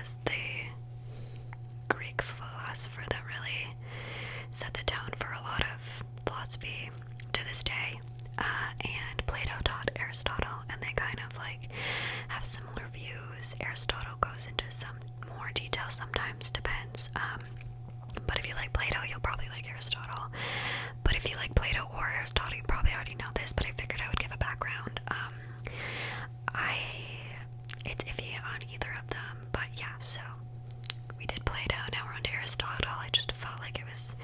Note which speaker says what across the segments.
Speaker 1: was the Greek philosopher that really set the tone for a lot of philosophy to this day. And Plato taught Aristotle, and they kind of like have similar views. Aristotle goes into some more detail sometimes, depends. But if you like Plato, you'll probably like Aristotle. But if you like Plato or Aristotle, you probably already know this, but I figured I would give a background. It's iffy on either of them, but yeah, so we did Plato, now we're on to Aristotle. I just felt like it was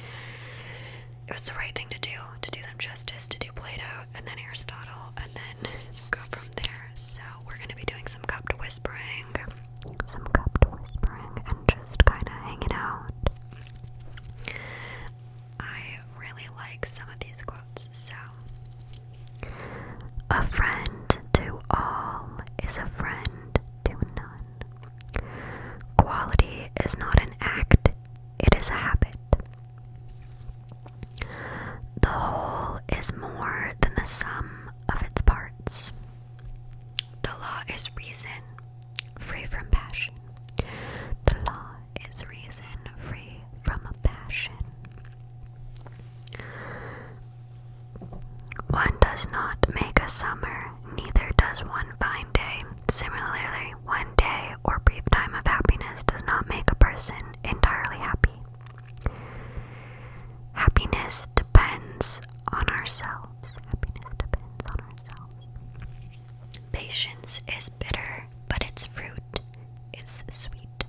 Speaker 1: the right thing to do them justice, to do Plato and then Aristotle, and then go from there. So we're going to be doing some cupped whispering, and just kind of hanging out. I really like some of these quotes. So, a friend to all is a friend to none. Quality is not an act, it is a habit. The whole is more than the sum of its parts. The law is reason, free from passion. The law is reason, free from passion. One does not make a summer, neither does one fine day. Similarly, one day or brief time of happiness does not make a person entirely happy. Happiness depends on ourselves. Patience is bitter, but its fruit is sweet.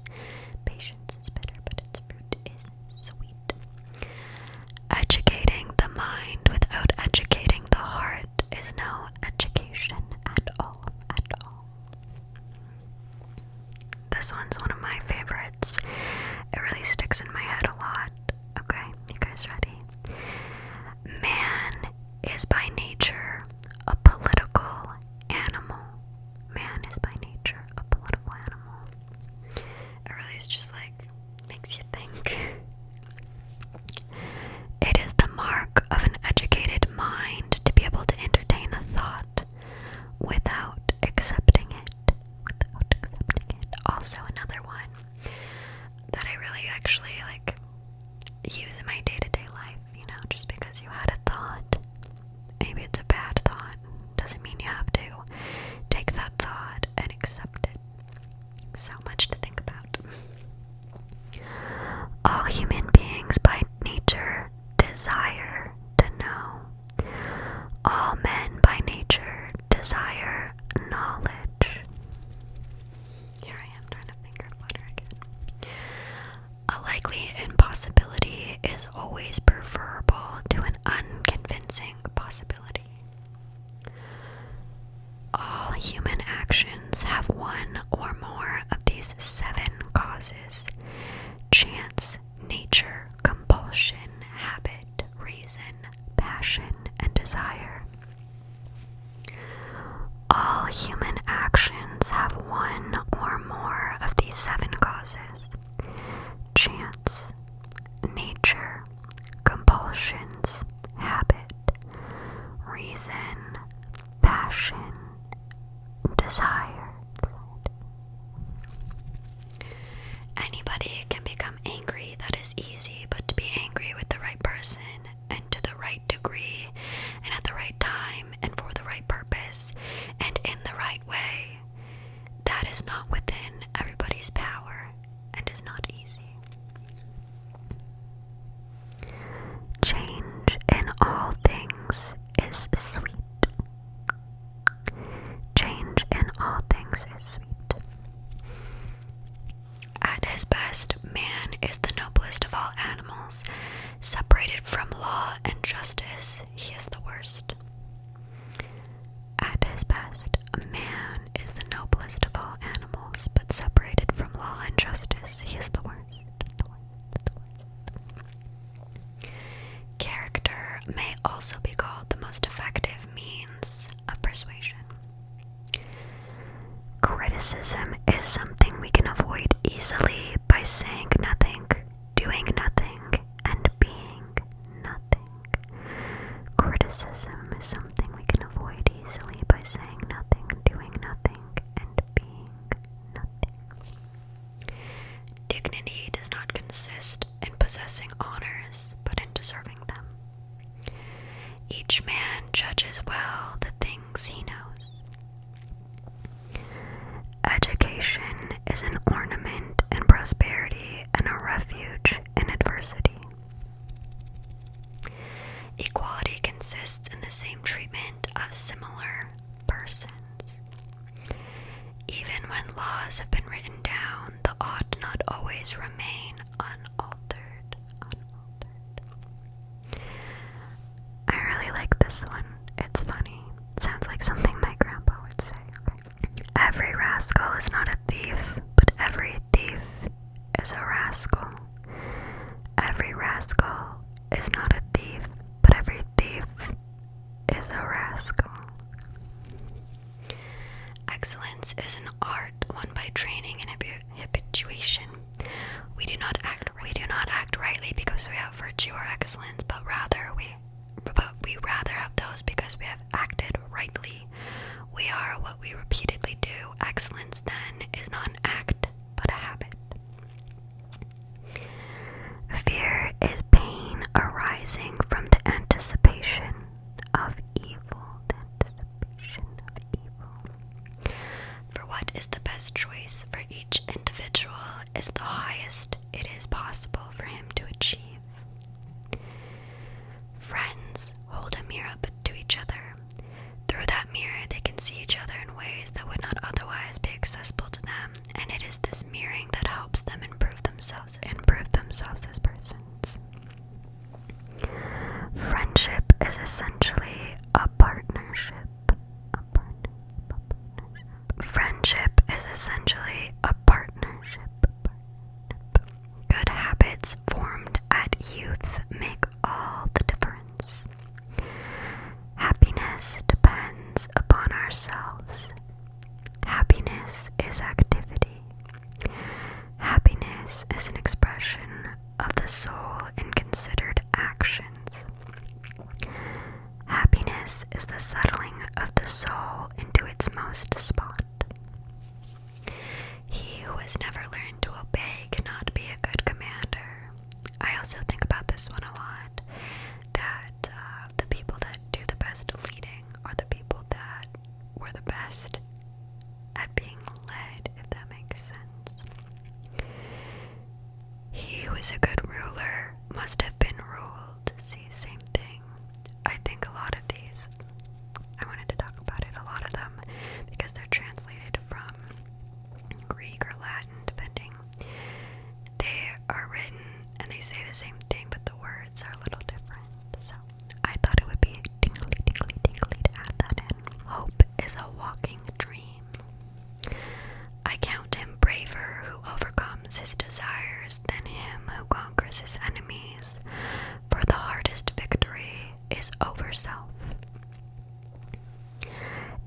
Speaker 1: Patience is bitter, but its fruit is sweet. Educating the mind without educating the heart is no education at all. This one's one of my favorites. It really sticks in my head a lot. Okay, you guys ready? Man is by nature a political animal. Man is by nature a political animal. It really is just like, makes you think. It is the mark of an educated mind to be able to entertain a thought without accepting it. Also, another one that I really actually like use in my day-to-day life, just because you had a thought, maybe it's a bad thought, doesn't mean you have to take that thought and accept it. So much to think about. All human beings by nature desire to know. All men by nature desire knowledge. Here I am trying to finger flutter again. A likely impossibility is always preferable to an unconvincing possibility. All human actions have one or more of these 7 causes: chance, nature, compulsion, habit, reason, passion, and desire. All human actions have one or more of these 7 causes: chance, nature, compulsions, habit, reason, passion, desire. Anybody can become angry, that is easy, but to be angry with the right person and to the right degree and at the right time and for the right purpose and in the right way, that is not within everybody's power and is not easy. Change in all things is sweet. Change in all things is sweet. At his best, man is the noblest of all animals. Separated from law and justice, he is the worst. At his best, man is the noblest of all animals, but separated from law and justice, he is the worst. Character may also be called the most effective means of persuasion. Criticism is something we can avoid easily by saying nothing, doing nothing, and being nothing. Criticism is something we can avoid easily by saying nothing, doing nothing, and being nothing. possessing honors, but in deserving them. Each man judges well the things he knows. Education is an ornament in prosperity and a refuge in adversity. Equality consists in the same treatment of similar persons. Even when laws have been written down, the ought not always remain unaltered. I really like this one. It's funny. It sounds like something my grandpa would say. Okay. Every rascal is not a thief, but every thief is a rascal. Every rascal is not a thief, but every thief is a rascal. Excellence is an art won by training and habituation. We do not act rightly because we have virtue or excellence, but we rather have those because we have acted rightly. We are what we repeatedly do. Excellence, then, is not an act, but a habit. Fear is pain arising from the anticipation of evil. For what is the best choice for each individual is the highest it is possible for him to achieve. Friends hold a mirror up to each other. Through that mirror they can see each other in ways that would not otherwise be accessible to them, and it is this mirroring that helps them improve themselves as persons. Friendship is essentially a partnership. Friendship is essentially a partnership. Good habits formed at youth make all the difference. Happiness depends upon ourselves. Happiness is activity. Happiness is an expression of the soul in considered actions. Happiness is the settling of the soul into its most spot. He who has never learned to obey cannot be a good commander. I also think about this one a lot, that the people that do the best leading are the people that were the best at being led, if that makes sense. He who is a good ruler must have been ruled. See, same thing. I think a lot of these, I wanted to talk about it, a lot of them, because they're translated from Greek or Latin, depending. They are written and they say the same thing, but the words are a little different. So I thought it would be tingly to add that in. Hope is a walking dream. I count him braver who overcomes his desires than him who conquers his enemies, for the hardest victory is over self.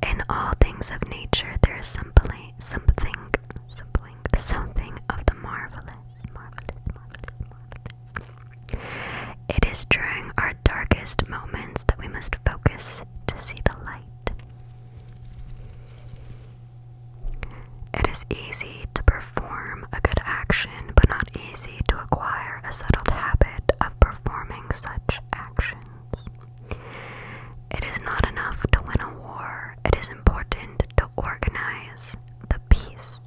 Speaker 1: In all things of nature there is something of the marvelous. It is during our darkest moments that we must focus to see the light. It is easy to perform a good action, but not easy to acquire a settled habit of performing such actions. It is not enough to win a war. It is important to organize the peace.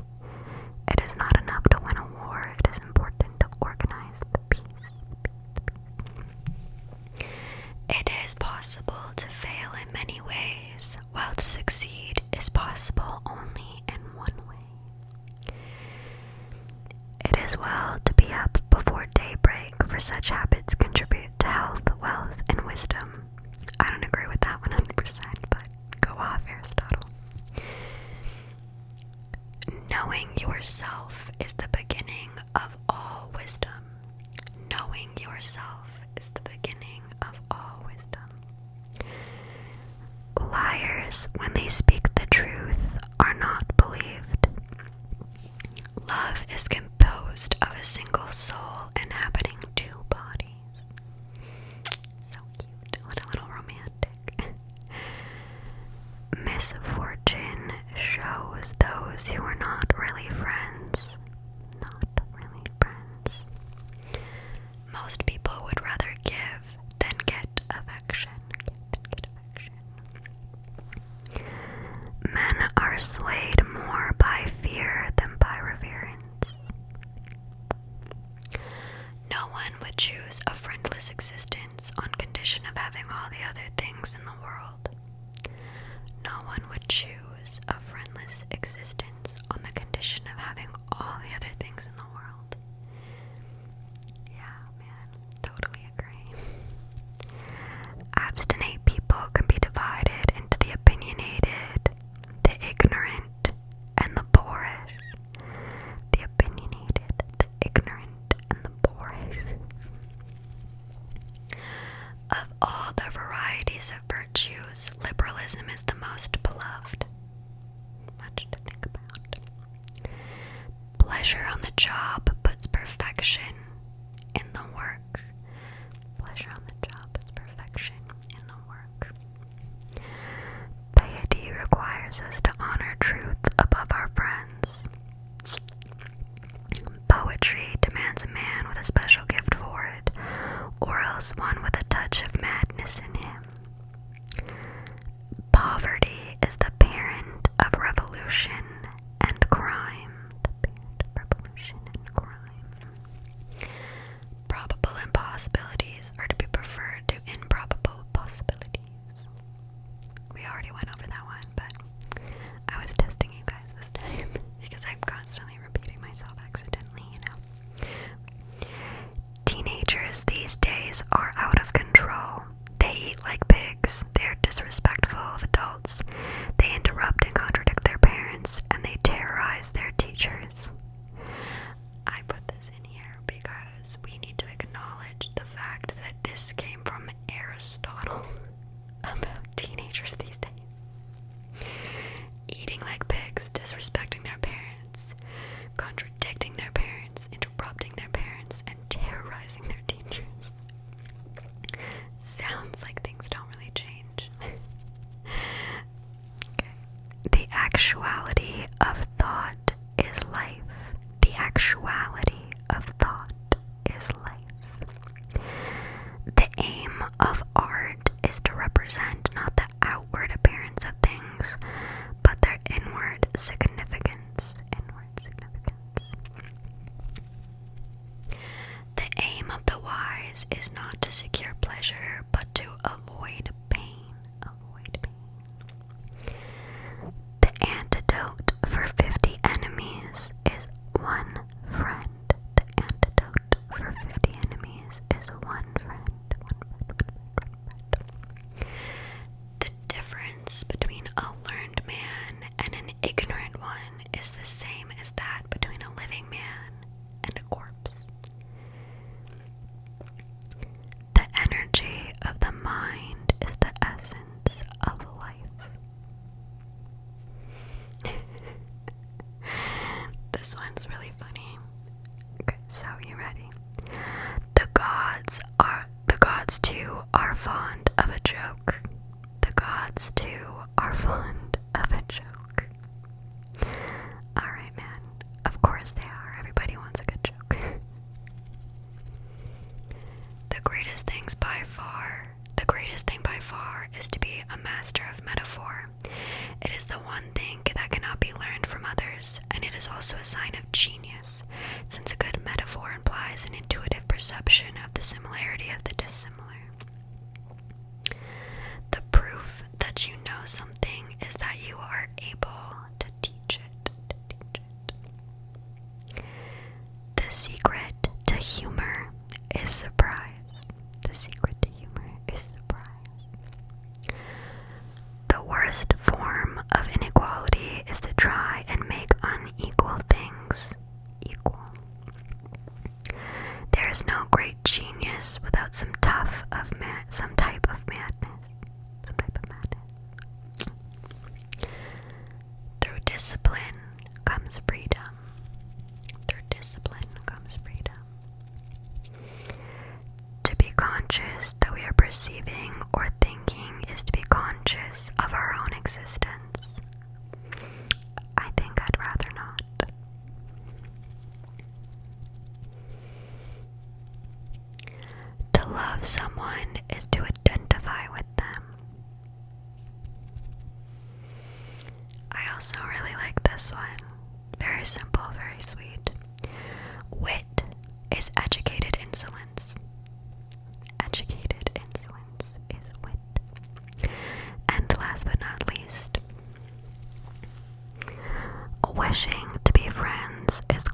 Speaker 1: It is not enough to win a war. It is important to organize the peace. It is possible to fail in many ways, while to succeed is possible only in one way. It is well to be up before daybreak, for such habits contribute to health, wealth, and wisdom. I don't agree with that 100%, but go off, Aristotle. Knowing yourself is the beginning of all wisdom. Knowing yourself is the beginning of all wisdom. Liars, when they speak the truth, are not believed. Love is composed of a single soul inhabiting two bodies. So cute. What a little romantic. Misfortune shows those who are not really friends. choose a friendless existence on condition of having all the other things in the world. No one would choose a friendless existence on the condition of having all the other things in the world. Yeah, man, totally agree. Abstinate people can be divided into the opinionated, the ignorant, and the boorish. The opinionated, the ignorant, and the boorish. Of all the varieties of virtues, liberalism is the most beloved. Much to think about. Pleasure on the job puts perfection in the work. Pleasure on the job puts perfection in the work. Piety requires us to honor truth above our friends. Poetry demands a man with a special gift for it, or else one with a touch of madness in him. Poverty is the parent of revolution and crime. The parent of revolution and crime. Probable impossibilities are to be preferred to improbable possibilities. We already went over that one, but I was testing you guys this time because I'm constantly repeating myself accidentally, you know. Teenagers these days are out of control. They eat like pigs, they're disrespectful of adults, they interrupt and contradict their parents, and they terrorize their teachers. I put this in here because we need to acknowledge the fact that this came from Aristotle about teenagers these days. Eating like pigs, disrespecting their parents, contradicting their parents, interrupting their parents, and terrorizing their teachers. Sounds like things don't really change. Okay. The actuality of thought is life. The actuality of thought is life. The aim of art is to represent not the outward appearance of things, but their inward significance. Inward significance. The aim of the wise is not to secure pleasure, but to avoid pain. Avoid pain. The antidote for 50 enemies is one friend. The antidote for 50 enemies is one friend. The difference between a learned man and an ignorant one is the same as that between a living man and a corpse. The energy of the mind is the essence of life. This one's really funny. Okay, so you ready? The gods too are fond of a joke. The gods too are fond of a joke. Alright, man. Of course they are. Everybody wants a good joke. The greatest thing by far is to be a master of metaphor. It is the one thing that cannot be learned from others, and it is also a sign of genius, since a good metaphor implies an intuitive perception of the similarity of the dissimilar. The proof that you know something is that you are able to teach it. The secret to humor is surprise. The secret to humor is surprise. The worst form of inequality is to try and make unequal things equal. There is no great genius without some type of madness. Through discipline comes freedom. Through discipline comes freedom. To be conscious that we are perceiving or thinking is to be conscious of our own existence. I think I'd rather not. To love someone is to identify with them. I also really like this one. Very simple, very sweet. Wit is educated insolence. wishing to be friends is